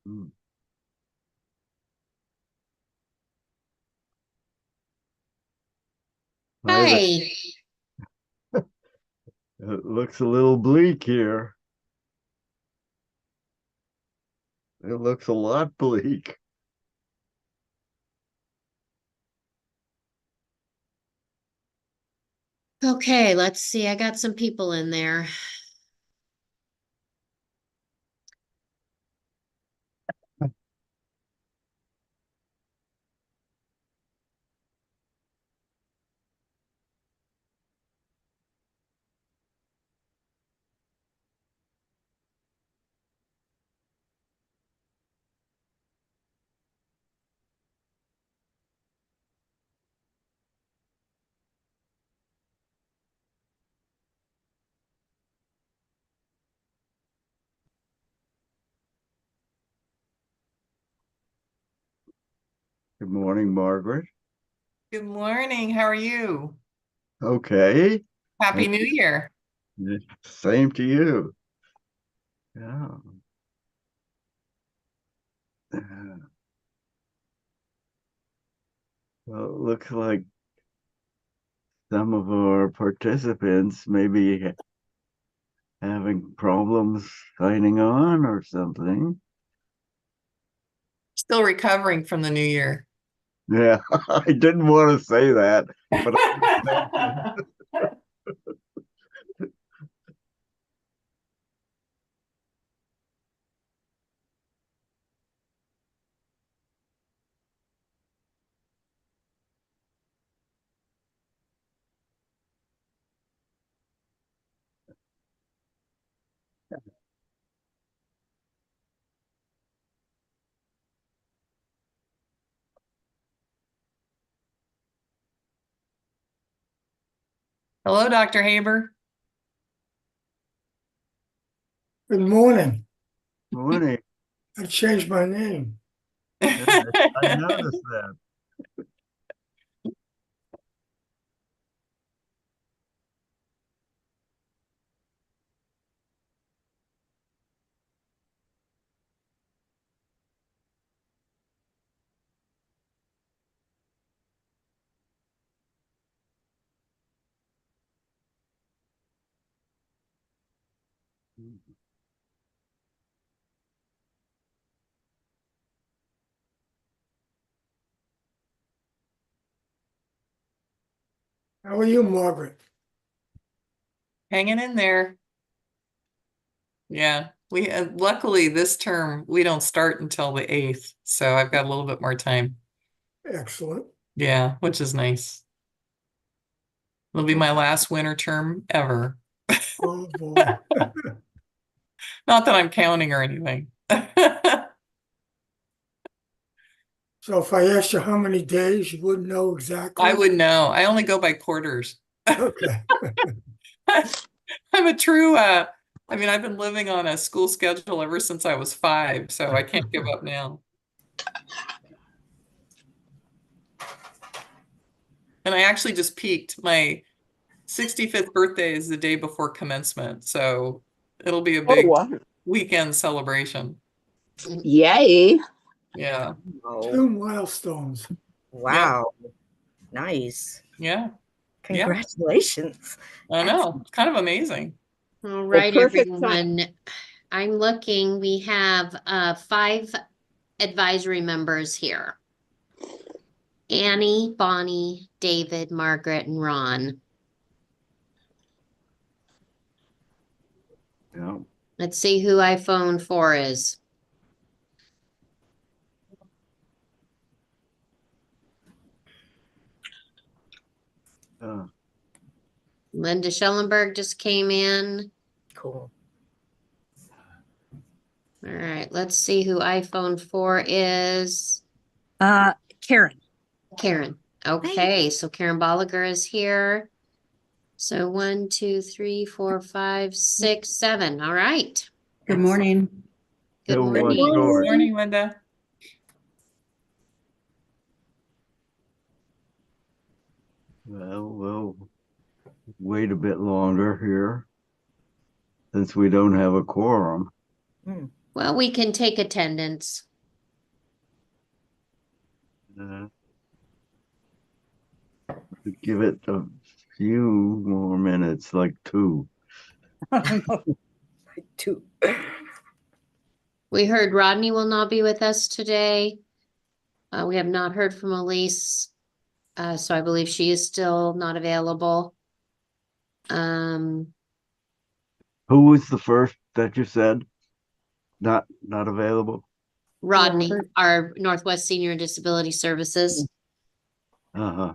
Mm. Hi there. Hi. It looks a little bleak here. It looks a lot bleak. Okay, let's see. I got some people in there. Good morning, Margaret. Good morning. How are you? Okay. Happy And New Year. same to you. Yeah. Well, it looks like some of our participants may be having problems signing on or something. Still recovering from the New Year. Yeah, I didn't want to say that, but I Hello, Dr. Haber. Good morning. morning. I changed my name. Yeah, I noticed that. How are you, Margaret? Hanging in there. Yeah, we luckily this term we don't start until the 8th, so I've got a little bit more time. Excellent. Yeah, which is nice. It'll be my last winter term ever. Oh, boy. Not that I'm counting or anything. So if I asked you how many days, you wouldn't know I exactly? would know. I only go by quarters. Okay. I'm a true I mean, I've been living on a school schedule ever since I was 5, so I can't give up now. And I actually just peaked. My 65th birthday is the day before commencement, so it'll be a Oh, big wow. weekend celebration. Yay. Yeah. Oh, 2 milestones. Yep. wow. Nice. Yeah. Yeah. Congratulations. I know. It's kind of amazing. All Well, right, perfect time. everyone. I'm looking. We have 5 advisory members here. Annie, Bonnie, David, Margaret, and Ron. Yeah. Let's see who iPhone 4 is. Uh, Linda Schellenberg just came in. Cool. All right, let's see who iPhone 4 is. Karen. Karen. Okay, so Karen Bolliger is here. So 1, 2, 3, 4, 5, 6, 7. All right. Good morning. Good He'll watch morning. over. Morning, Linda. Well, we'll wait a bit longer here since we don't have a quorum. Well, we can take attendance. Give it a few more minutes, like 2. Two. We heard Rodney will not be with us today. We have not heard from Elise. So I believe she is still not available. Who was the first that you said? Not available? Rodney, Robert. our Northwest Senior and Disability Services. Uh-huh.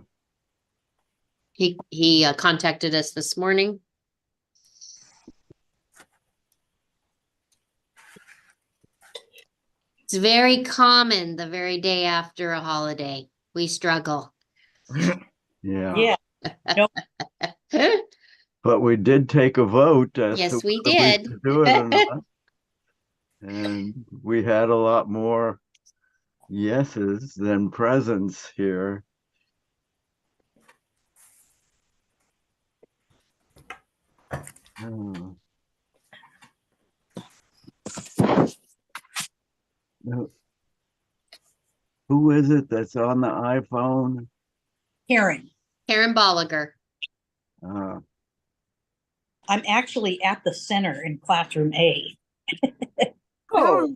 He contacted us this morning. It's very common the very day after a holiday. We struggle. Yeah. Yeah. But we did take a vote as Yes, to we whether did. should do it or not. And we had a lot more yeses than presents here. Oh. No. Who is it that's on the iPhone? Karen, Karen Bolliger. Uh, I'm actually at the center in classroom A. Oh.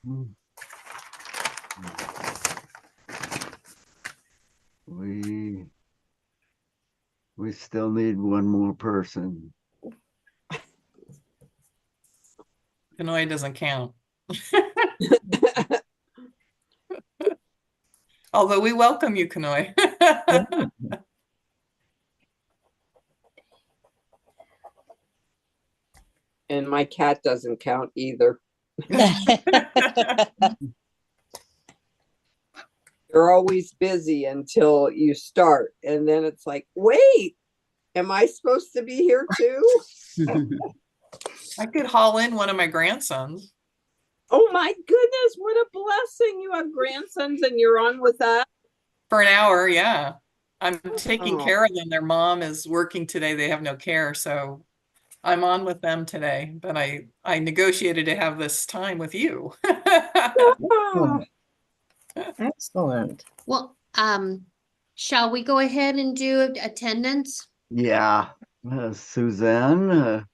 hmm. We still need one more person. Kanoi doesn't count. Although we welcome you, Kanoi. And my cat doesn't count either. You're always busy until you start. And then it's like, wait, am I supposed to be here too? I could haul in one of my grandsons. Oh my goodness, what a blessing. You have grandsons and you're on with that. For an hour, yeah. I'm taking Oh. care of them. Their mom is working today. They have no care, so I'm on with them today. But I negotiated to have this time with you. Oh, excellent. Well, shall we go ahead and do attendance? Yeah. Suzanne,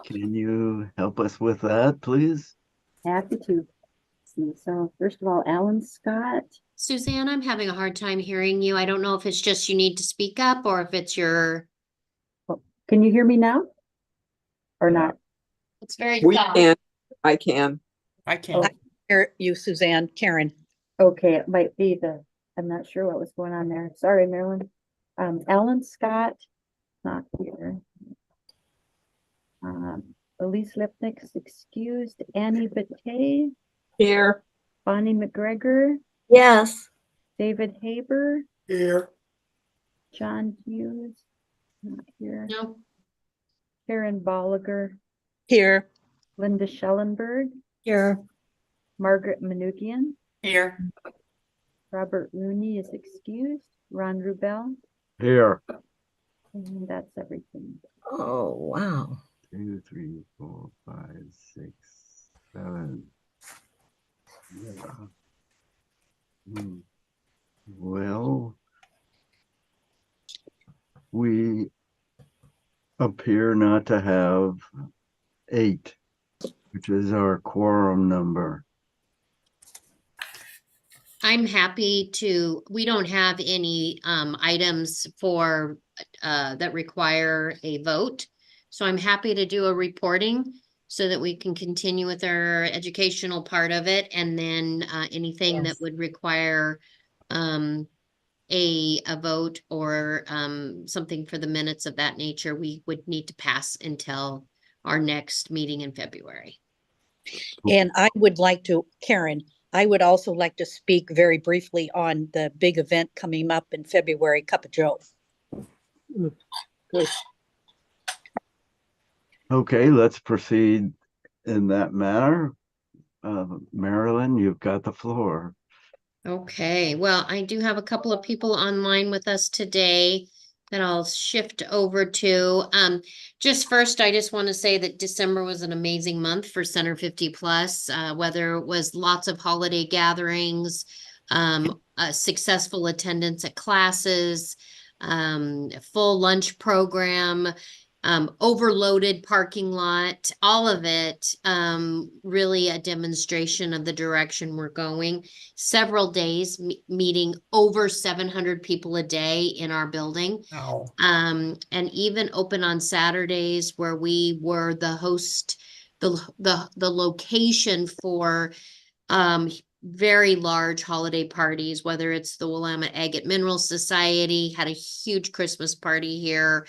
can you help us with that, please? Happy to. So first of all, Alan Scott. Suzanne, I'm having a hard time hearing you. I don't know if it's just you need to speak up or if it's your, Can you hear me now? Or Yeah. not? it's very We soft. can. I can. I can't. Hear you, Suzanne. Karen. Okay, it might be I'm not sure what was going on there. Sorry, Marilyn. Alan Scott, not here. Elise Lipnick's excused. Annie Batey, Here. Bonnie McGregor, Yes. David Haber, Here, John Hughes, not here. No, Karen Bolliger, Here. Linda Schellenberg, Here. Margaret Manugian, Here. Robert Rooney is excused, Ron Rubel, Here. and that's everything. Oh, wow. 2, 3, 4, 5, 6, 7. Yeah. Well, we appear not to have 8, which is our quorum number. I'm happy to, we don't have any items for that require a vote. So I'm happy to do a reporting so that we can continue with our educational part of it. And then anything that Yes. would require a vote or something for the minutes of that nature, we would need to pass until our next meeting in February. And I would like to, Karen, I would also like to speak very briefly on the big event coming up in February, Cup of Joe. Good. Okay, let's proceed in that manner. Marilyn, you've got the floor. Okay, well, I do have a couple of people online with us today that I'll shift over to. Just first, I just want to say that December was an amazing month for Center 50 Plus, whether it was lots of holiday gatherings, successful attendance at classes, full lunch program, overloaded parking lot, all of it, really a demonstration of the direction we're going. Several days meeting over 700 people a day in our building. Oh, And even open on Saturdays where we were the host, the location for very large holiday parties, whether it's the Willamette Agate Mineral Society, had a huge Christmas party here.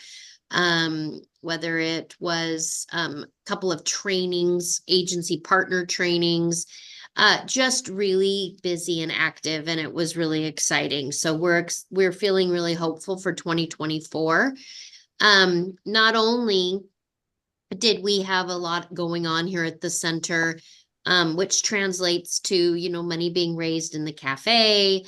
Whether it was a couple of trainings, agency partner trainings, just really busy and active, and it was really exciting. So we're feeling really hopeful for 2024. Not only did we have a lot going on here at the center, which translates to, you know, money being raised in the cafe,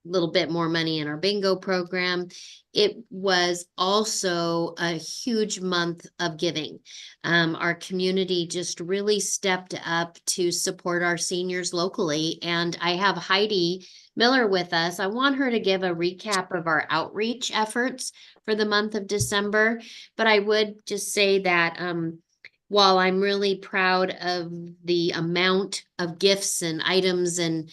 little bit more money in our bingo program. It was also a huge month of giving. Our community just really stepped up to support our seniors locally. And I have Heidi Miller with us. I want her to give a recap of our outreach efforts for the month of December. But I would just say that while I'm really proud of the amount of gifts and items and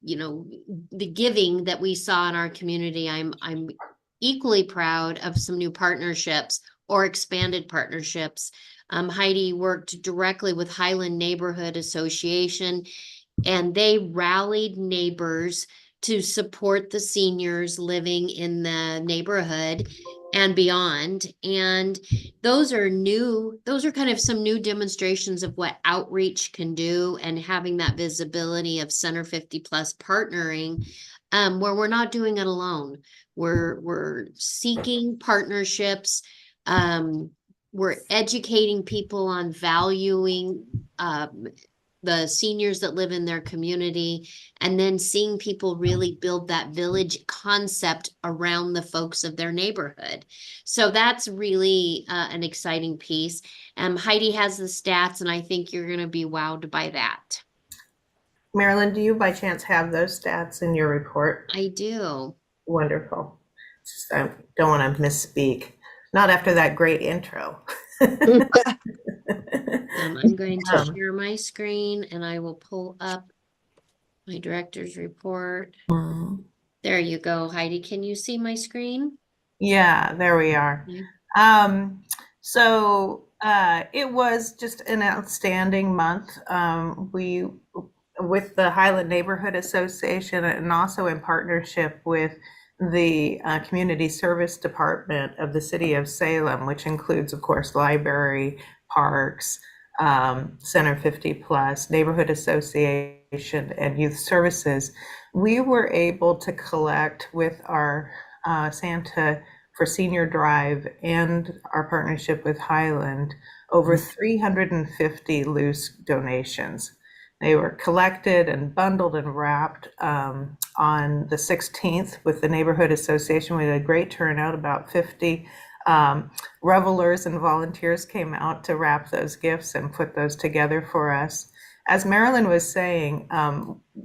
you know, the giving that we saw in our community, I'm equally proud of some new partnerships or expanded partnerships. Heidi worked directly with Highland Neighborhood Association, and they rallied neighbors to support the seniors living in the neighborhood and beyond. And those are kind of some new demonstrations of what outreach can do, and having that visibility of Center 50 Plus partnering, where we're not doing it alone. We're seeking partnerships. We're educating people on valuing the seniors that live in their community, and then seeing people really build that village concept around the folks of their neighborhood. So that's really an exciting piece. Heidi has the stats, and I think you're going to be wowed by that. Marilyn, do you by chance have those stats in your report? I do. Wonderful. I don't want to misspeak. Not after that great intro. I'm going to share my screen, and I will pull up my director's report. There you go, Heidi. Can you see my screen? Yeah, there we are. Yeah. So it was just an outstanding month. We, with the Highland Neighborhood Association, and also in partnership with the Community Service Department of the City of Salem, which includes, of course, library, parks, Center 50 Plus, Neighborhood Association, and Youth Services, we were able to collect with our Santa for Senior Drive and our partnership with Highland over 350 loose donations. They were collected and bundled and wrapped on the 16th with the Neighborhood Association. We had a great turnout, about 50 revelers and volunteers came out to wrap those gifts and put those together for us. As Marilyn was saying,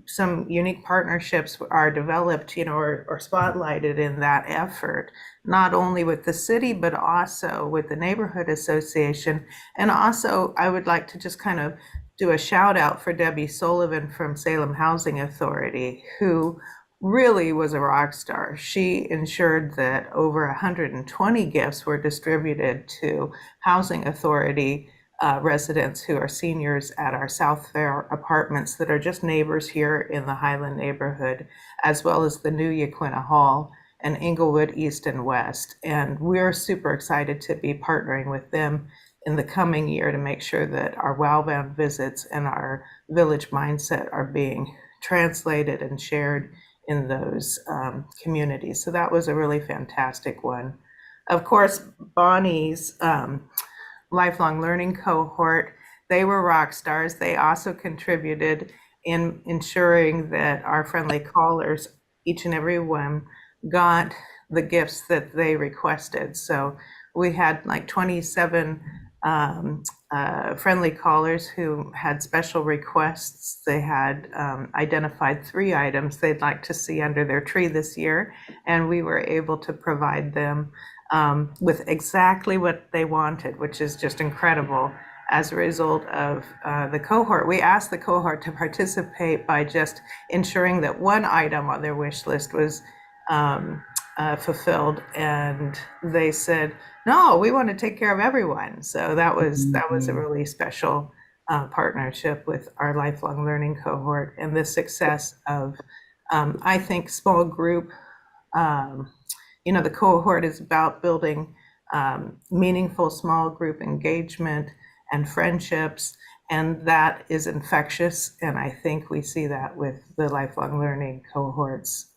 some unique partnerships are developed, or spotlighted in that effort, not only with the city, but also with the Neighborhood Association. And also, I would like to just kind of do a shout out for Debbie Sullivan from Salem Housing Authority, who really was a rock star. She ensured that over 120 gifts were distributed to Housing Authority residents who are seniors at our South Fair apartments that are just neighbors here in the Highland neighborhood, as well as the new Yaquina Hall and Inglewood East and West. And we're super excited to be partnering with them in the coming year to make sure that our WOW Bound visits and our village mindset are being translated and shared in those communities. So that was a really fantastic one. Of course, Bonnie's lifelong learning cohort, they were rock stars. They also contributed in ensuring that our friendly callers, each and every one, got the gifts that they requested. So we had like 27 friendly callers who had special requests. They had identified 3 items they'd like to see under their tree this year, and we were able to provide them with exactly what they wanted, which is just incredible. As a result of the cohort, we asked the cohort to participate by just ensuring that one item on their wish list was fulfilled, and they said, no, we want to take care of everyone. So that was a really special partnership with our lifelong learning cohort, and the success of I think small group. The cohort is about building meaningful small group engagement and friendships, and that is infectious. And I think we see that with the lifelong learning cohorts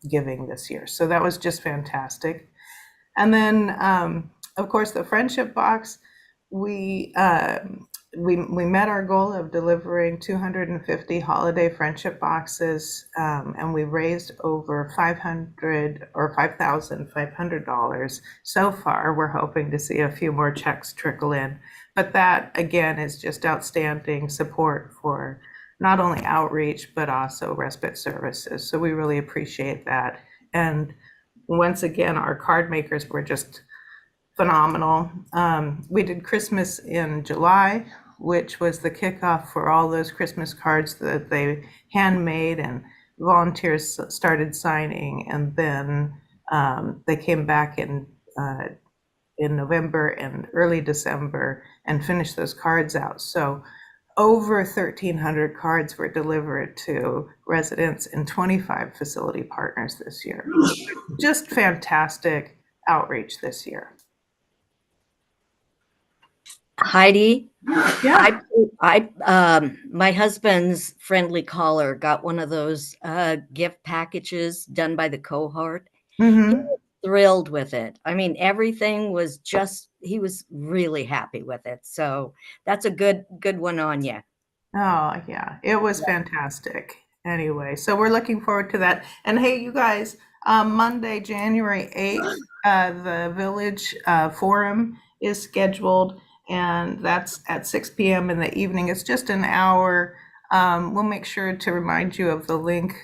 giving this year. So that was just fantastic. And then, of course, the friendship box, we met our goal of delivering 250 holiday friendship boxes, and we raised over $5,500 so far. We're hoping to see a few more checks trickle in, but that again is just outstanding support for not only outreach but also respite services. So we really appreciate that. And once again, our card makers were just phenomenal. We did Christmas in July, which was the kickoff for all those Christmas cards that they handmade, and volunteers started signing. And then they came back in November and early December and finished those cards out. So over 1,300 cards were delivered to residents in 25 facility partners this year. Just fantastic outreach this year. Heidi, Yeah. my husband's friendly caller got one of those gift packages done by the cohort. Mm-hmm. He was thrilled with it. I mean, everything was he was really happy with it. So that's a good one on you. Oh, yeah, it was fantastic. Anyway, so we're looking forward to that. And hey, you guys, Monday, January 8th, the Village Forum is scheduled, and that's at 6 p.m. in the evening. It's just an hour. We'll make sure to remind you of the link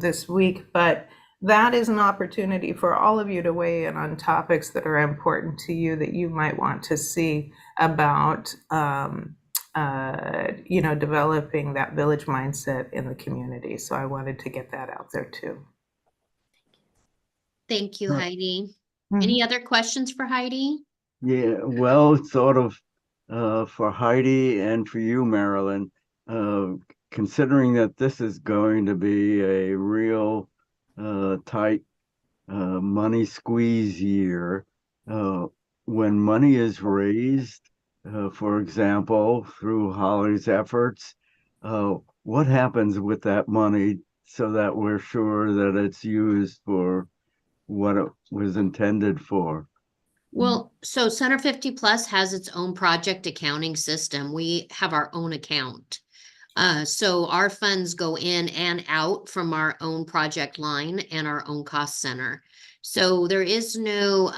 this week, but that is an opportunity for all of you to weigh in on topics that are important to you that you might want to see about developing that village mindset in the community. So I wanted to get that out there too. Thank you, Sure. Heidi. Mhm. Any other questions for Heidi? Yeah, well, sort of for Heidi and for you, Marilyn, considering that this is going to be a real tight money squeeze year, when money is raised, for example, through Holly's efforts, what happens with that money so that we're sure that it's used for what it was intended for? Well, so Center 50 Plus has its own project accounting system. We have our own account. So our funds go in and out from our own project line and our own cost center. So there is no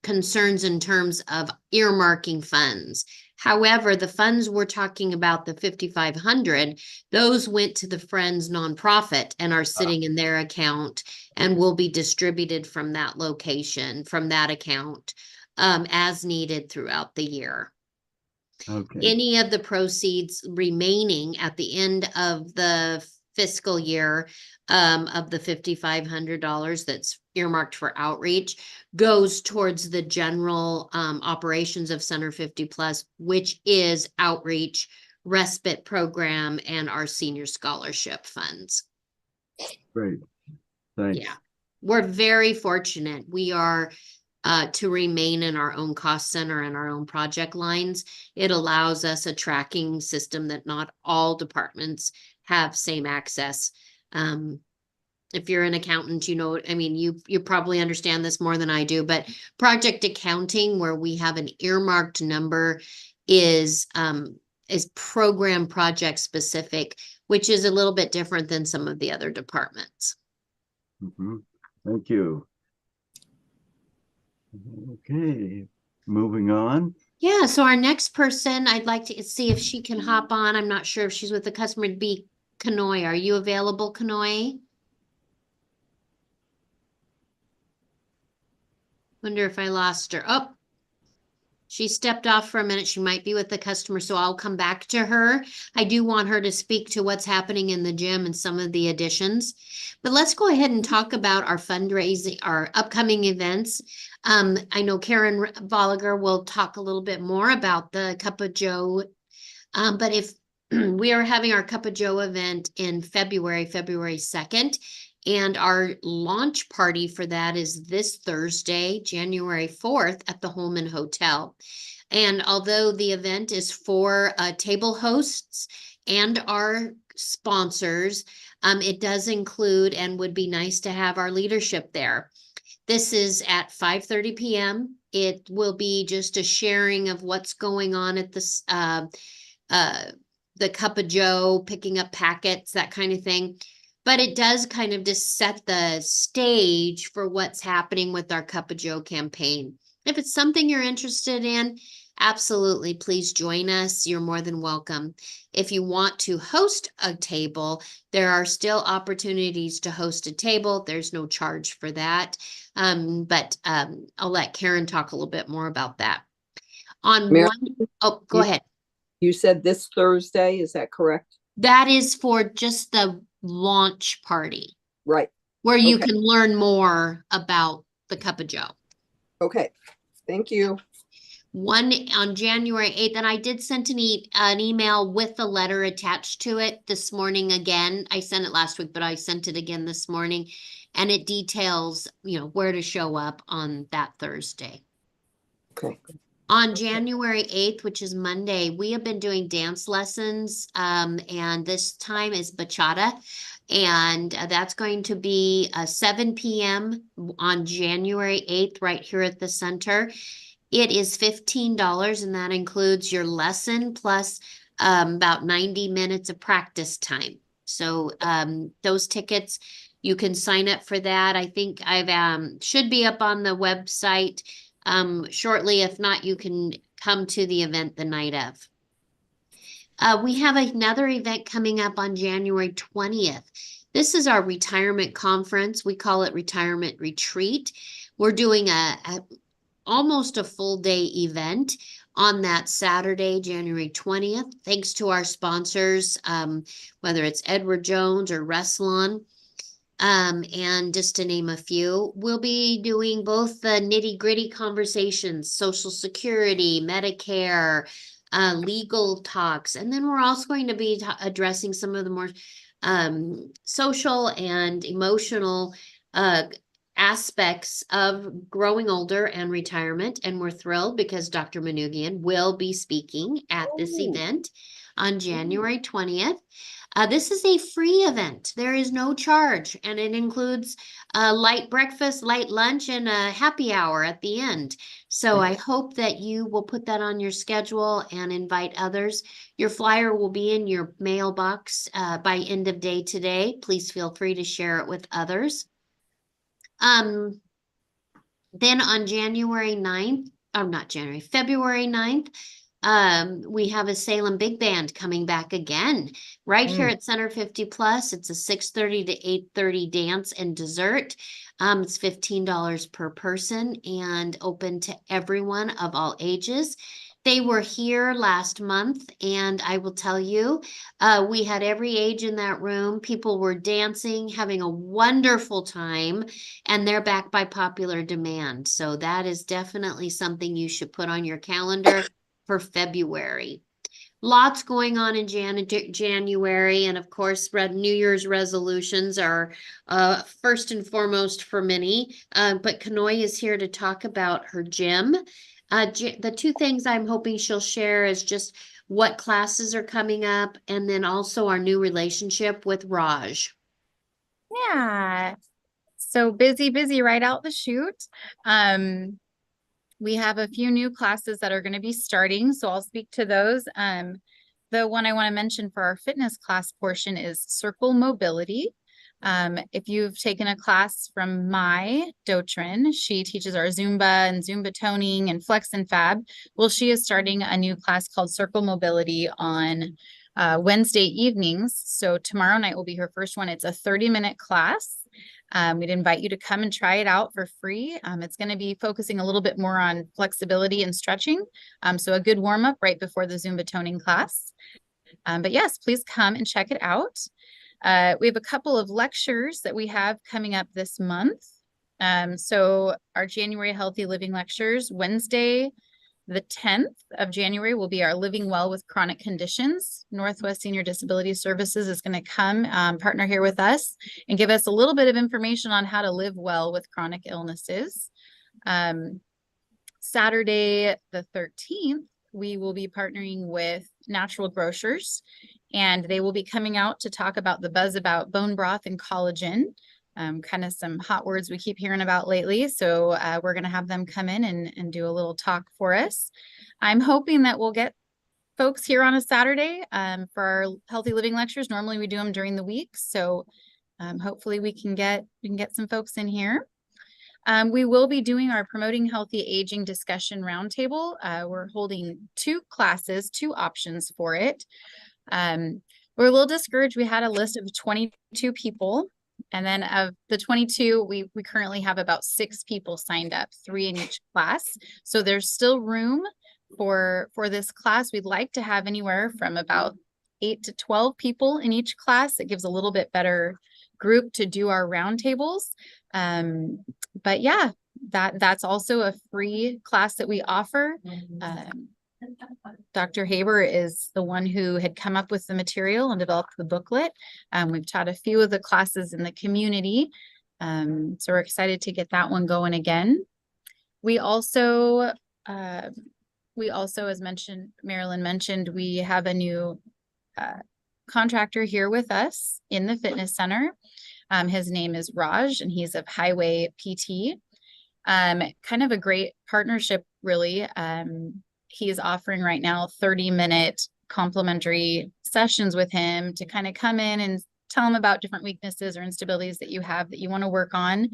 concerns in terms of earmarking funds. However, the funds we're talking about, the 5,500, those went to the Friends nonprofit and are sitting in their account and will be distributed from that location, from that account, as needed throughout the year. Okay. Any of the proceeds remaining at the end of the fiscal year of the $5,500 that's earmarked for outreach goes towards the general operations of Center 50 Plus, which is outreach, respite program, and our senior scholarship funds. Great. Thanks. Yeah, we're very fortunate. We are to remain in our own cost center and our own project lines. It allows us a tracking system that not all departments have same access. If you're an accountant, you know, I mean, you probably understand this more than I do, but project accounting, where we have an earmarked number, is program project specific, which is a little bit different than some of the other departments. Thank you. Okay, moving on. Yeah, so our next person, I'd like to see if she can hop on. I'm not sure if she's with the customer. It'd be Kanoy. Are you available, Kanoy? Wonder if I lost her. Oh, she stepped off for a minute. She might be with the customer, so I'll come back to her. I do want her to speak to what's happening in the gym and some of the additions. But let's go ahead and talk about our fundraising, our upcoming events. I know Karen Bolliger will talk a little bit more about the Cup of Joe. But if we are having our Cup of Joe event in February 2nd, and our launch party for that is this Thursday, January 4th at the Holman Hotel. And although the event is for table hosts and our sponsors, it does include and would be nice to have our leadership there. This is at 5:30 p.m. It will be just a sharing of what's going on at this the Cup of Joe, picking up packets, that kind of thing. But it does kind of just set the stage for what's happening with our Cup of Joe campaign. If it's something you're interested in, absolutely, please join us. You're more than welcome. If you want to host a table, there are still opportunities to host a table. There's no charge for that. But I'll let Karen talk a little bit more about that. Go ahead. You said this Thursday, is that correct? That is for just the launch party. Right. Where you can learn more about the Cup of Joe. Okay, thank you. One on January 8th, and I did send an email with a letter attached to it this morning again. I sent it last week, but I sent it again this morning, and it details, where to show up on that Thursday. Okay. On January 8th, which is Monday, we have been doing dance lessons, and this time is bachata, and that's going to be 7 p.m. on January 8th, right here at the center. It is $15, and that includes your lesson plus about 90 minutes of practice time. So those tickets, you can sign up for that. I think I've should be up on the website shortly. If not, you can come to the event the night of. We have another event coming up on January 20th. This is our retirement conference. We call it Retirement Retreat. We're doing almost a full day event on that Saturday, January 20th, thanks to our sponsors, whether it's Edward Jones or Restylane. And just to name a few, we'll be doing both the nitty-gritty conversations, Social Security, Medicare, legal talks, and then we're also going to be addressing some of the more social and emotional aspects of growing older and retirement. And we're thrilled because Dr. Manoogian will be speaking at this event on January 20th. This is a free event. There is no charge, and it includes a light breakfast, light lunch, and a happy hour at the end. So I hope that you will put that on your schedule and invite others. Your flyer will be in your mailbox by end of day today. Please feel free to share it with others. Then on February 9th, we have a Salem Big Band coming back again, right here at Center 50 Plus. It's a 6:30 to 8:30 dance and dessert. It's $15 per person and open to everyone of all ages. They were here last month, and I will tell you, we had every age in that room. People were dancing, having a wonderful time, and they're back by popular demand. So that is definitely something you should put on your calendar for February. lots going on in January, and of course, New Year's resolutions are first and foremost for many. But Kanoy is here to talk about her gym. The two things I'm hoping she'll share is just what classes are coming up, and then also our new relationship with Raj. Yeah. So busy right out the chute. We have a few new classes that are going to be starting, so I'll speak to those. The one I want to mention for our fitness class portion is Circle Mobility. If you've taken a class from Mai Dotrin, she teaches our Zumba and Zumba toning and Flex and Fab. Well, she is starting a new class called Circle Mobility on Wednesday evenings. So tomorrow night will be her first one. It's a 30-minute class. We'd invite you to come and try it out for free. It's going to be focusing a little bit more on flexibility and stretching. So a good warm up right before the Zumba toning class. But yes, please come and check it out. We have a couple of lectures that we have coming up this month. So our January Healthy Living lectures, Wednesday, the 10th of January will be our Living Well with Chronic Conditions. Northwest Senior Disability Services is going to come partner here with us and give us a little bit of information on how to live well with chronic illnesses. Saturday, the 13th, we will be partnering with Natural Grocers, and they will be coming out to talk about the buzz about bone broth and collagen. Kind of some hot words we keep hearing about lately. So we're going to have them come in and do a little talk for us. I'm hoping that we'll get folks here on a Saturday for our healthy living lectures. Normally we do them during the week. So hopefully we can get some folks in here. We will be doing our Promoting Healthy Aging discussion roundtable. We're holding two classes, two options for it. We're a little discouraged. We had a list of 22 people. And then of the 22, we currently have about 6 people signed up, 3 in each class. So there's still room for this class. We'd like to have anywhere from about 8 to 12 people in each class. It gives a little bit better group to do our roundtables. But yeah, that's also a free class that we offer. Dr. Haber is the one who had come up with the material and developed the booklet. We've taught a few of the classes in the community. So we're excited to get that one going again. We also, as Marilyn mentioned, we have a new contractor here with us in the fitness center. His name is Raj, and he's of Highway PT. Kind of a great partnership, really. He's offering right now 30-minute complimentary sessions with him to kind of come in and tell him about different weaknesses or instabilities that you have that you want to work on.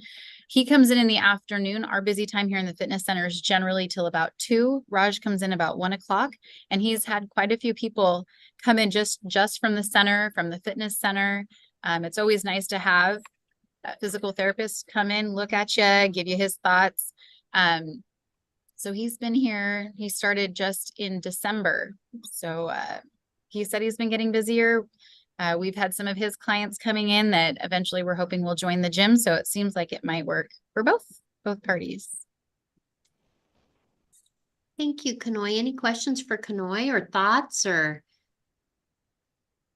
He comes in the afternoon. Our busy time here in the fitness center is generally till about 2. Raj comes in about 1 o'clock, and he's had quite a few people come in just from the center, from the fitness center. It's always nice to have a physical therapist come in, look at you, give you his thoughts. So he's been here. He started just in December. So he said he's been getting busier. We've had some of his clients coming in that eventually we're hoping will join the gym. So it seems like it might work for both parties. Thank you, Kanoy. Any questions for Kanoy or thoughts or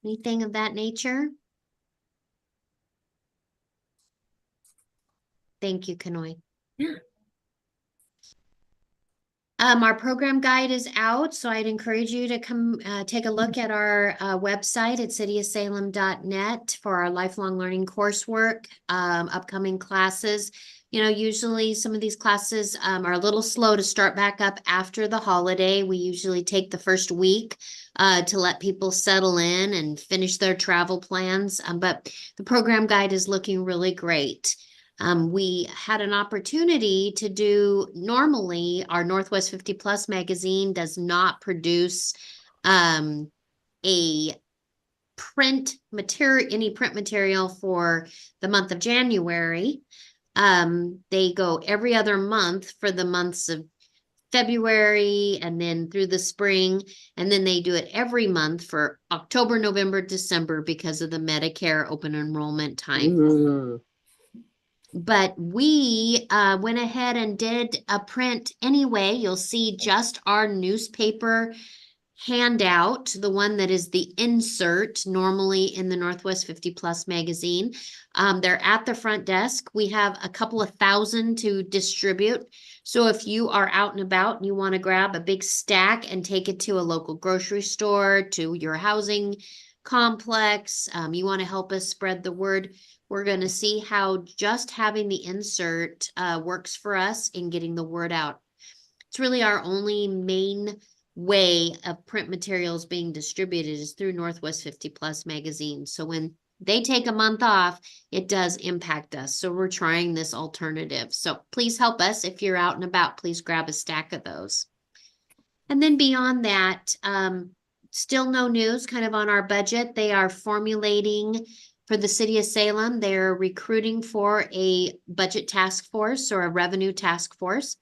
anything of that nature? Thank you, Kanoy. Yeah. Our program guide is out, so I'd encourage you to come take a look at our website at cityofsalem.net for our lifelong learning coursework, upcoming classes. You know, usually some of these classes are a little slow to start back up after the holiday. We usually take the first week to let people settle in and finish their travel plans, but the program guide is looking really great. We had an opportunity to do, normally our Northwest 50 Plus magazine does not produce a print material, any print material for the month of January. They go every other month for the months of February and then through the spring, and then they do it every month for October, November, December because of the Medicare open enrollment time. Mm-hmm. But we went ahead and did a print anyway. You'll see just our newspaper handout, the one that is the insert normally in the Northwest 50 Plus magazine. They're at the front desk. We have a couple of thousand to distribute. So if you are out and about and you want to grab a big stack and take it to a local grocery store, to your housing complex, you want to help us spread the word, we're going to see how just having the insert works for us in getting the word out. It's really our only main way of print materials being distributed is through Northwest 50 Plus magazine. So when they take a month off, it does impact us. So we're trying this alternative. So please help us. If you're out and about, please grab a stack of those. And then beyond that, still no news kind of on our budget. They are formulating for the city of Salem. They're recruiting for a budget task force or a revenue task force.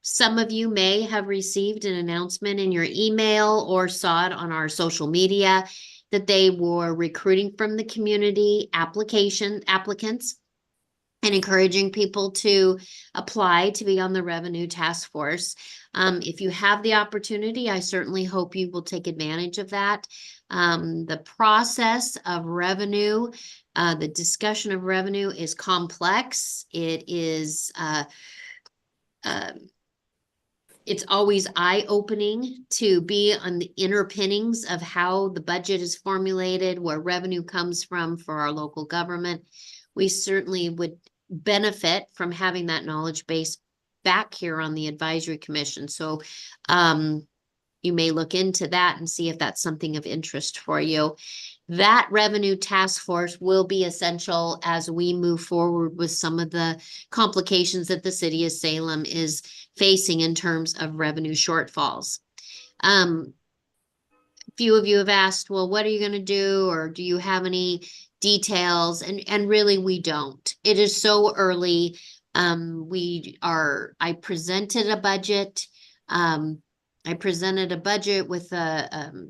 Some of you may have received an announcement in your email or saw it on our social media that they were recruiting from the community applicants and encouraging people to apply to be on the revenue task force. If you have the opportunity, I certainly hope you will take advantage of that. The process of revenue, the discussion of revenue is complex. It is it's always eye-opening to be on the inner pinnings of how the budget is formulated, where revenue comes from for our local government. We certainly would benefit from having that knowledge base back here on the advisory commission. So you may look into that and see if that's something of interest for you. That revenue task force will be essential as we move forward with some of the complications that the city of Salem is facing in terms of revenue shortfalls. Few of you have asked, well, what are you going to do? Or do you have any details? And really, we don't. It is so early. I presented a budget. With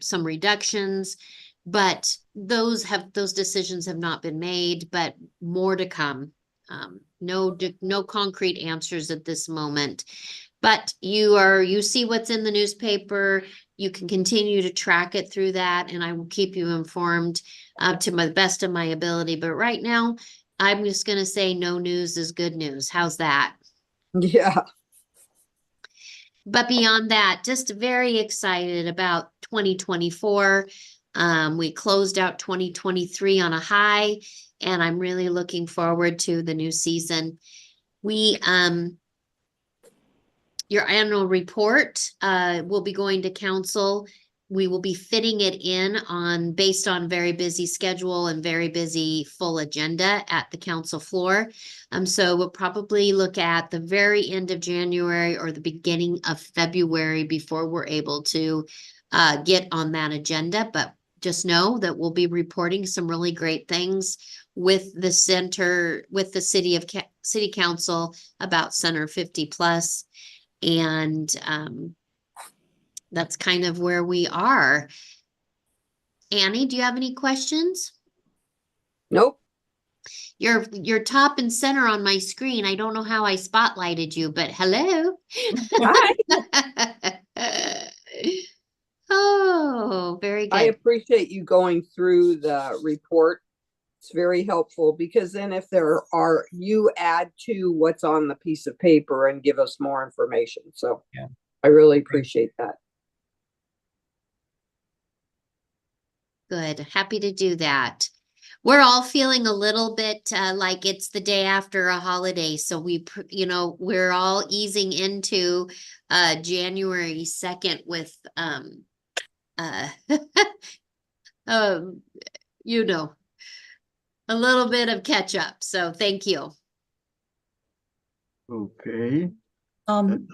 some reductions, but those decisions have not been made, but more to come. No concrete answers at this moment, but you see what's in the newspaper. You can continue to track it through that, and I will keep you informed to the best of my ability. But right now, I'm just going to say no news is good news. How's that? Yeah. But beyond that, just very excited about 2024. We closed out 2023 on a high, and I'm really looking forward to the new season. Your annual report will be going to council. We will be fitting it in based on very busy schedule and very busy full agenda at the council floor. So we'll probably look at the very end of January or the beginning of February before we're able to get on that agenda. But just know that we'll be reporting some really great things with the city council about Center 50 Plus. And that's kind of where we are. Annie, do you have any questions? Nope. You're top and center on my screen. I don't know how I spotlighted you, but hello. Hi. Oh, very I good. appreciate you going through the report. It's very helpful because then if you add to what's on the piece of paper and give us more information. So Yeah. I really appreciate that. Good. Happy to do that. We're all feeling a little bit like it's the day after a holiday. So we're all easing into January 2nd with a little bit of catch up. So thank you. Okay. Ron,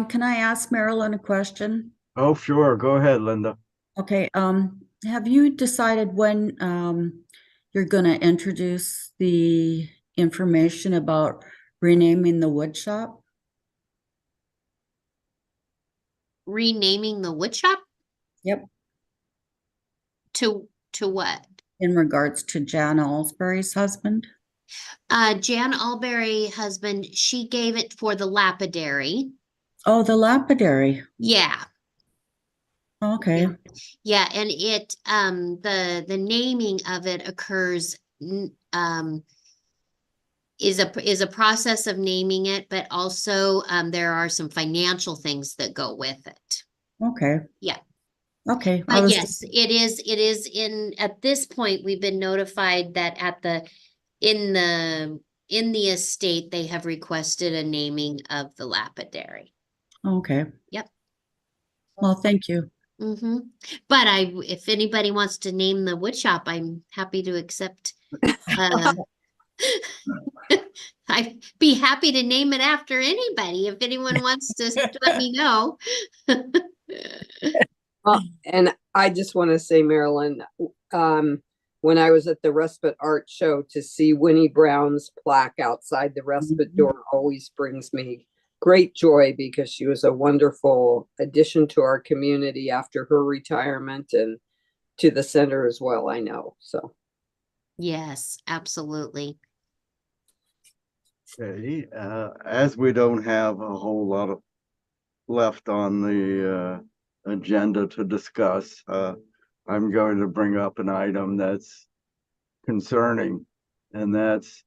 can I ask Marilyn a question? Oh, sure. Go ahead, Linda. Okay, have you decided when you're going to introduce the information about renaming the wood shop? Renaming the wood shop? Yep. To what? In regards to Jan Alsbury's husband? Jan Albury husband, she gave it for the lapidary. Oh, the lapidary. Yeah. Okay, Yeah, and it, the naming of it occurs, is a process of naming it, but also, there are some financial things that go with it. okay. Yeah. Okay, But yes, it is at this point, we've been notified that in the estate, they have requested a naming of the lapidary. okay. Yep. Well, thank you. Mm-hmm. But if anybody wants to name the wood shop, I'm happy to accept. I'd be happy to name it after anybody. If anyone wants to let me know. Well, and I just want to say, Marilyn, when I was at the Respite Art Show, to see Winnie Brown's plaque outside the Respite door always brings me great joy, because she was a wonderful addition to our community after her retirement, and to the center as well, I know. So, Yes, absolutely. Okay, as we don't have a whole lot of left on the agenda to discuss, I'm going to bring up an item that's concerning, and that's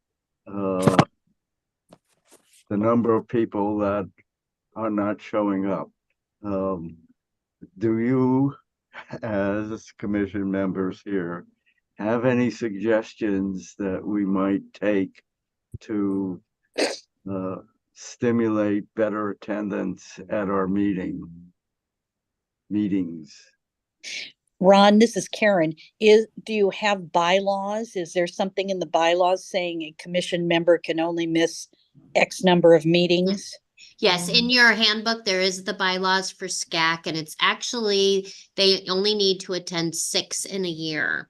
the number of people that are not showing up. Do you, as commission members here, have any suggestions that we might take to stimulate better attendance at our meetings? Ron, this is Karen. Do you have bylaws? Is there something in the bylaws saying a commission member can only miss X number of meetings? Yes, in your handbook, there is the bylaws for SCAC, and it's actually, they only need to attend 6 in a year.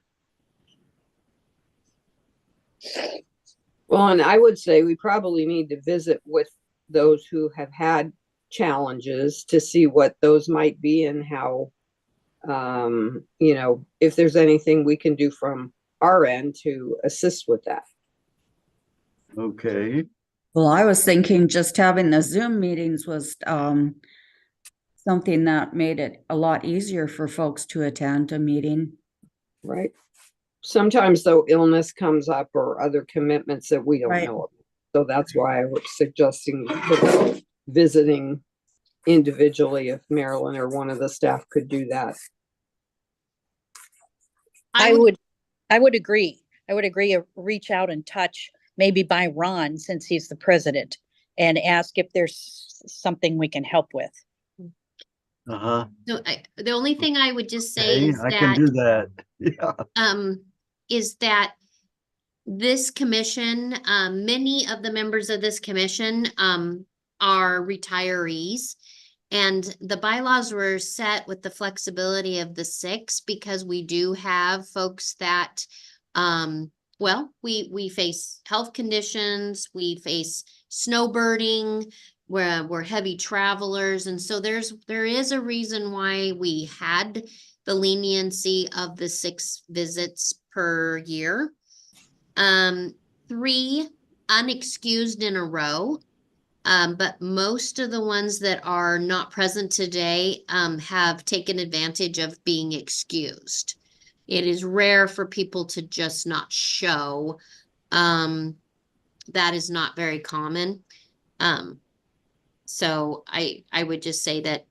well, and I would say we probably need to visit with those who have had challenges to see what those might be, and how, if there's anything we can do from our end to assist with that. Okay, Well, I was thinking just having the Zoom meetings was something that made it a lot easier for folks to attend a meeting. Right. Sometimes though, illness comes up or other commitments that we don't Right. know of. So that's why I was suggesting visiting individually, if Marilyn or one of the staff could do that. I would agree. I would agree. Reach out and touch, maybe by Ron, since he's the president, and ask if there's something we can help with. uh-huh. So the only thing I would just say Okay, is I can do that. Yeah. Is that this commission, many of the members of this commission, are retirees. And the bylaws were set with the flexibility of the 6, because we do have folks that, we face health conditions, we face snowbirding, we're heavy travelers. And so there is a reason why we had the leniency of the 6 visits per year. 3 unexcused in a row. But most of the ones that are not present today, have taken advantage of being excused. It is rare for people to just not show. That is not very common. So I would just say that,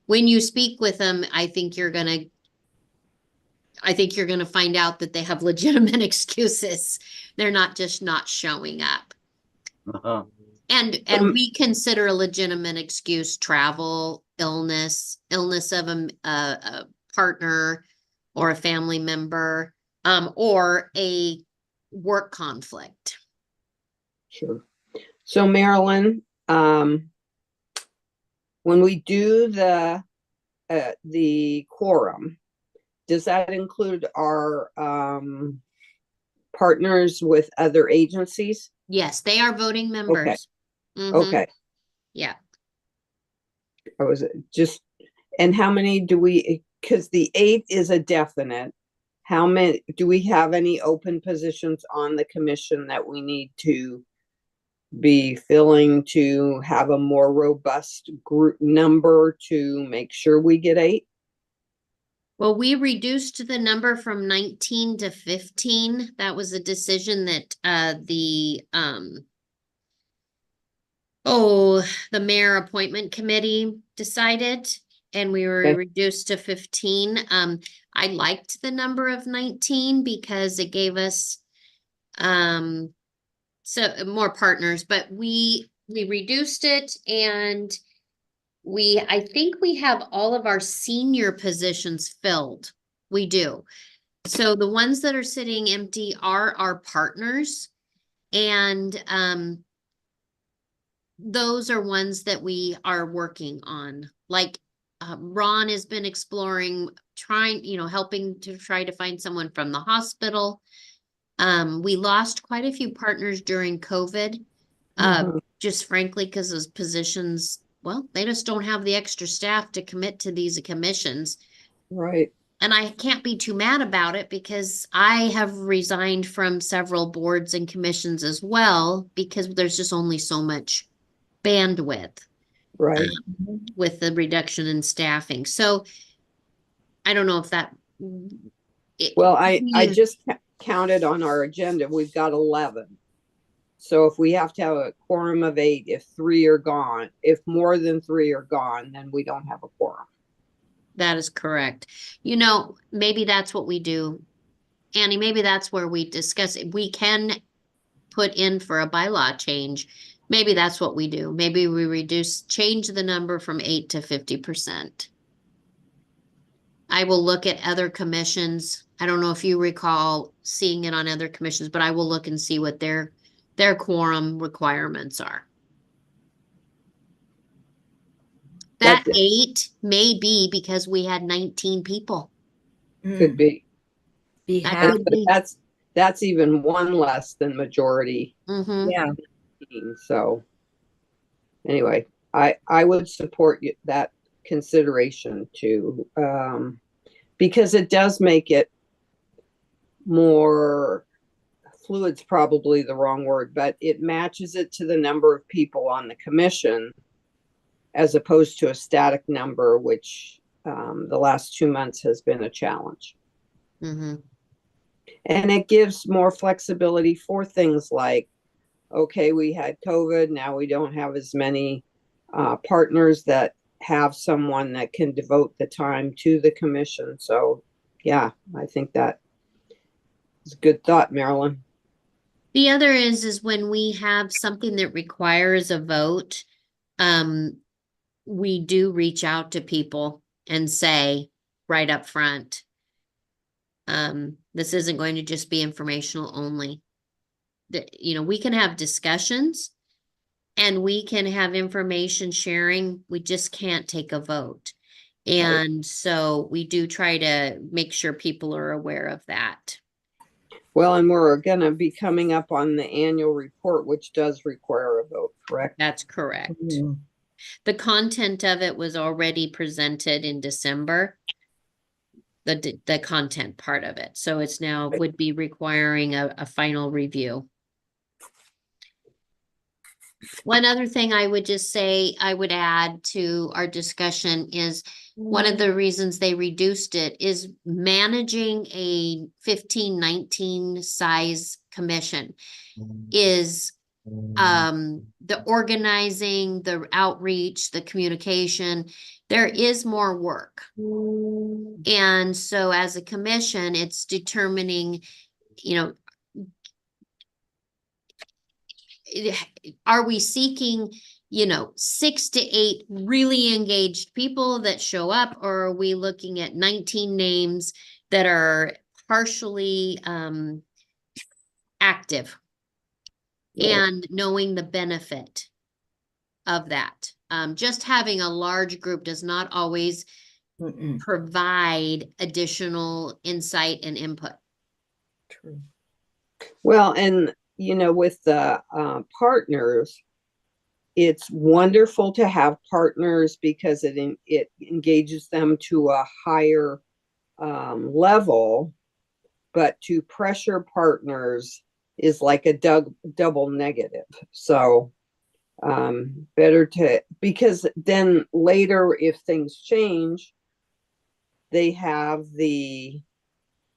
when you speak with them, I think you're gonna find out that they have legitimate excuses. They're not just not showing up. Uh-huh. And we consider a legitimate excuse travel, illness of a partner or a family member, or a work conflict. Sure. So Marilyn, when we do the quorum, does that include our partners with other agencies? Yes, they are voting members. Mhm. Okay. Yeah. I was just, and how many do we, because the 8 is a definite, how many, do we have any open positions on the commission that we need to be filling to have a more robust group number to make sure we get 8? Well, we reduced the number from 19 to 15. That was a decision that the mayor appointment committee decided, and we were Okay. reduced to 15. I liked the number of 19 because it gave us so more partners, but we reduced it, and I think we have all of our senior positions filled. We do. So the ones that are sitting empty are our partners, and those are ones that we are working on. Like Ron has been exploring, trying, helping to try to find someone from the hospital. We lost quite a few partners during COVID, just frankly, because those positions, well, they just don't have the extra staff to commit to these commissions. Right. And I can't be too mad about it because I have resigned from several boards and commissions as well, because there's just only so much bandwidth Right. with the reduction in staffing. So I don't know if that. Well, I just counted on our agenda. We've got 11. So if we have to have a quorum of 8, if 3 are gone, if more than 3 are gone, then we don't have a quorum. That is correct. Maybe that's what we do. Annie, maybe that's where we discuss it. We can put in for a bylaw change. Maybe that's what we do. Maybe we change the number from 8 to 50%. I will look at other commissions. I don't know if you recall seeing it on other commissions, but I will look and see what their quorum requirements are. That 8 may be because we had 19 people. Could be. Be That happy. could be. That's even one less than majority. Mhm. Yeah. So anyway, I would support that consideration too, because it does make it more fluid's probably the wrong word, but it matches it to the number of people on the commission as opposed to a static number, which the last 2 months has been a challenge. Mhm. And it gives more flexibility for things like, okay, we had COVID, now we don't have as many partners that have someone that can devote the time to the commission. So yeah, I think that is a good thought, Marilyn. The other is when we have something that requires a vote, we do reach out to people and say right up front, this isn't going to just be informational only. We can have discussions and we can have information sharing. We just can't take a vote. And so we do try to make sure people are aware of that. Well, and we're going to be coming up on the annual report, which does require a vote, correct? That's correct. The content of it was already presented in December, the content part of it. So it's now would be requiring a final review. One other thing I would just say, I would add to our discussion is one of the reasons they reduced it is managing a 15-19 size commission is the organizing, the outreach, the communication. There is more work. And so as a commission, it's determining, are we seeking, 6 to 8 really engaged people that show up, or are we looking at 19 names that are partially active? And knowing the benefit of that. Just having a large group does not always provide additional insight and input. True. Well, and with the partners, it's wonderful to have partners because it engages them to a higher level, but to pressure partners is like a double negative. So better because then later if things change, they have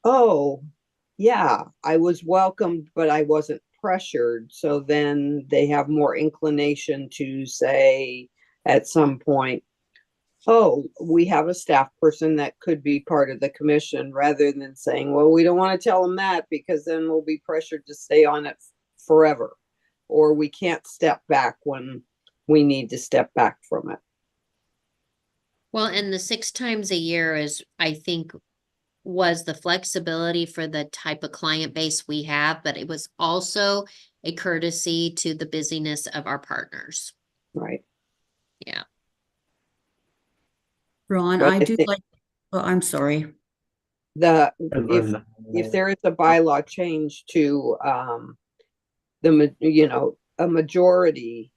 oh, yeah, I was welcomed, but I wasn't pressured. So then they have more inclination to say at some point, oh, we have a staff person that could be part of the commission, rather than saying, well, we don't want to tell them that because then we'll be pressured to stay on it forever. Or we can't step back when we need to step back from it. Well, and the 6 times a year is, I think, was the flexibility for the type of client base we have, but it was also a courtesy to the busyness of our partners. Right. Yeah. Ron, But I I do think- like, oh, I'm sorry. If there is a bylaw change to a majority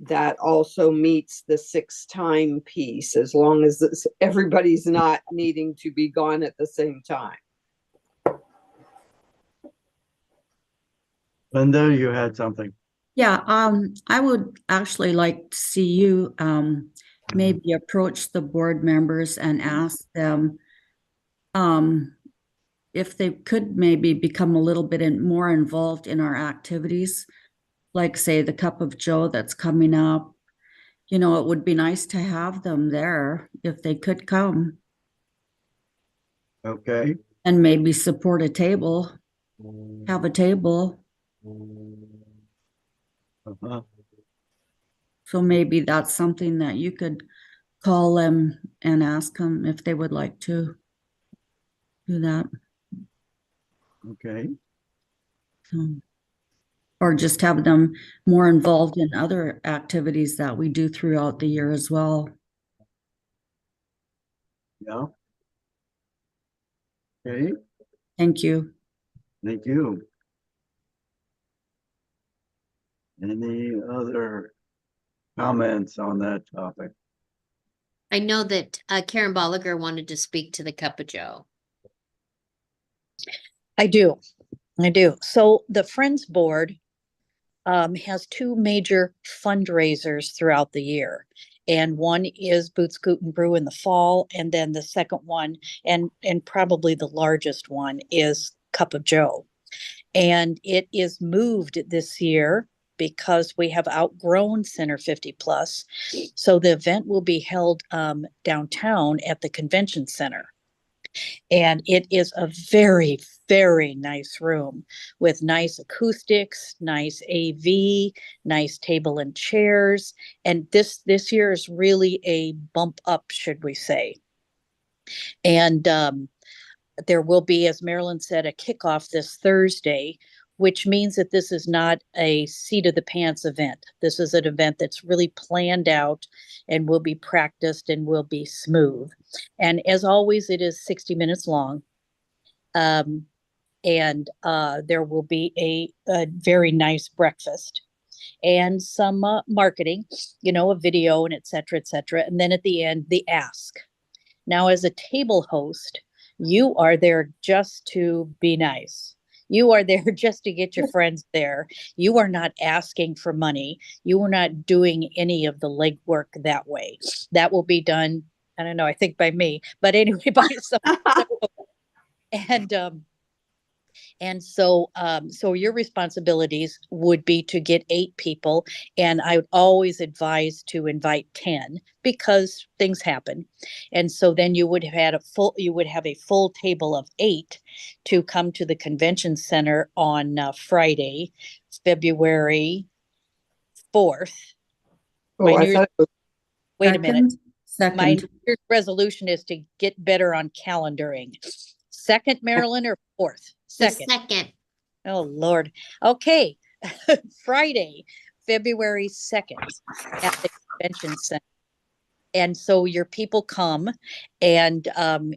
that also meets the 6-time piece, as long as everybody's not needing to be gone at the same time. Linda, you had something. Yeah, I would actually like to see you maybe approach the board members and ask them if they could maybe become a little bit more involved in our activities, like say the Cup of Joe that's coming up. You know, it would be nice to have them there if they could come Okay. and maybe support a table, have a table. Uh-huh. So maybe that's something that you could call them and ask them if they would like to do that. Okay. Or just have them more involved in other activities that we do throughout the year as well. Yeah. Okay. Thank you. Thank you. Any other comments on that topic? I know that Karen Bolliger wanted to speak to the Cup of Joe. I do. So the Friends Board has 2 major fundraisers throughout the year. And one is Boot Scoot and Brew in the fall. And then the second one, and probably the largest one, is Cup of Joe. And it is moved this year because we have outgrown Center 50 Plus. So the event will be held downtown at the convention center. And it is a very, very nice room with nice acoustics, nice AV, nice table and chairs. And this year is really a bump up, should we say. And there will be, as Marilyn said, a kickoff this Thursday, which means that this is not a seat of the pants event. This is an event that's really planned out and will be practiced and will be smooth. And as always, it is 60 minutes long. And there will be a very nice breakfast and some marketing, a video and et cetera, et cetera. And then at the end, the ask. Now, as a table host, you are there just to be nice. You are there just to get your friends there. You are not asking for money. You are not doing any of the legwork that way. That will be done, I don't know, I think by me, but anyway, by someone. And so your responsibilities would be to get 8 people, and I would always advise to invite 10 because things happen. And so then you would have a full table of 8 to come to the convention center on Friday, February 4th. Oh, I thought it was Wait a minute. My Second. New Year's resolution is to get better on calendaring. Second, Marilyn, or 4th? The Second. second. Oh, Lord. Okay. Friday, February 2nd at the convention center. And so your people come and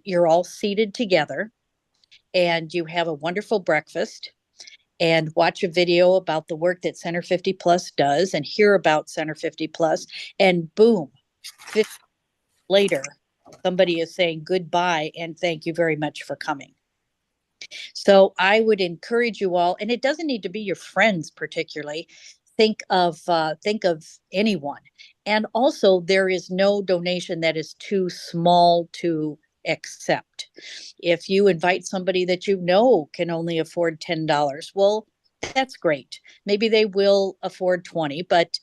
you're all seated together and you have a wonderful breakfast and watch a video about the work that Center 50 Plus does and hear about Center 50 Plus. And boom, 50 later, somebody is saying goodbye and thank you very much for coming. So I would encourage you all, and it doesn't need to be your friends particularly. Think of anyone. And also, there is no donation that is too small to accept. If you invite somebody that you know can only afford $10, well, that's great. Maybe they will afford 20, but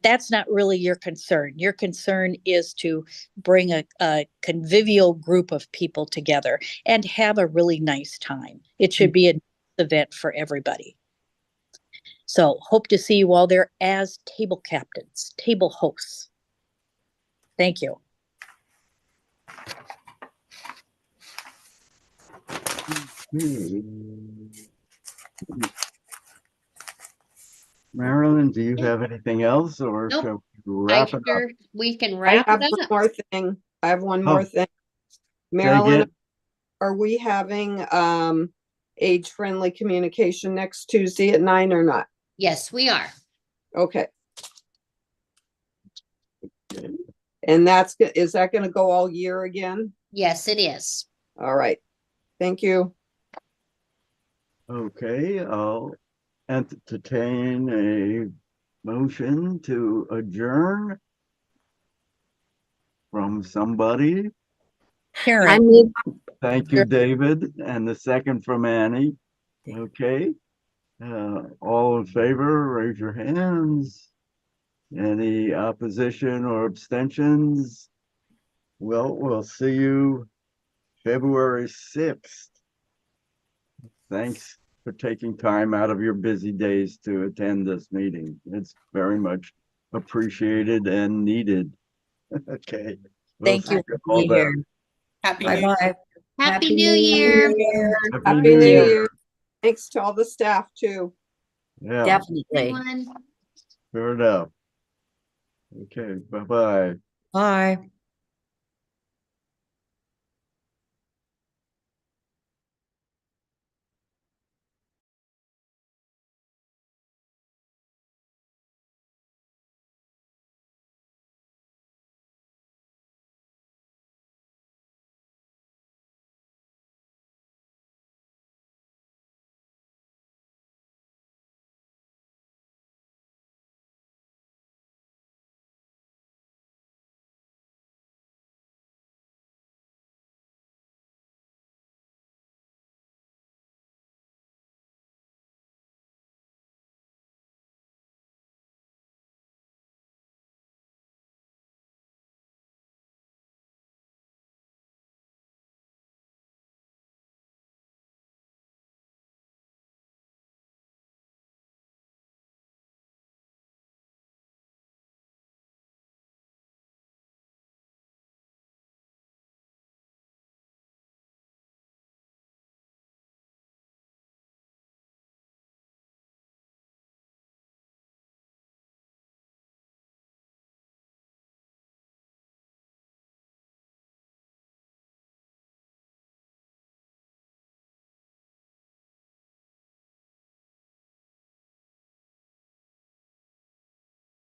that's not really your concern. Your concern is to bring a convivial group of people together and have a really nice time. It should be an event for everybody. So hope to see you all there as table captains, table hosts. Thank you. Marilyn, do you have anything else, or Nope. shall we wrap it up? We can I wrap have it one up. more thing. I have one Oh. more thing. Say Marilyn, again? are we having age-friendly communication next Tuesday at 9 or not? Yes, we are. Okay. And is that gonna go all year again? Yes, it is. All right. Thank you. Okay, I'll entertain a motion to adjourn from somebody. Karen, Thank you, David, and the second from Annie. Okay. All in favor, raise your hands. Any opposition or abstentions? Well, we'll see you February 6th. Thanks for taking time out of your busy days to attend this meeting. It's very much appreciated and needed. Okay. We'll Thank you. see all then. Happy New Bye-bye. Happy New Year. Happy New Year. Thanks to all the staff too. Yeah, Definitely. Everyone. sure enough. Okay, bye-bye. Bye.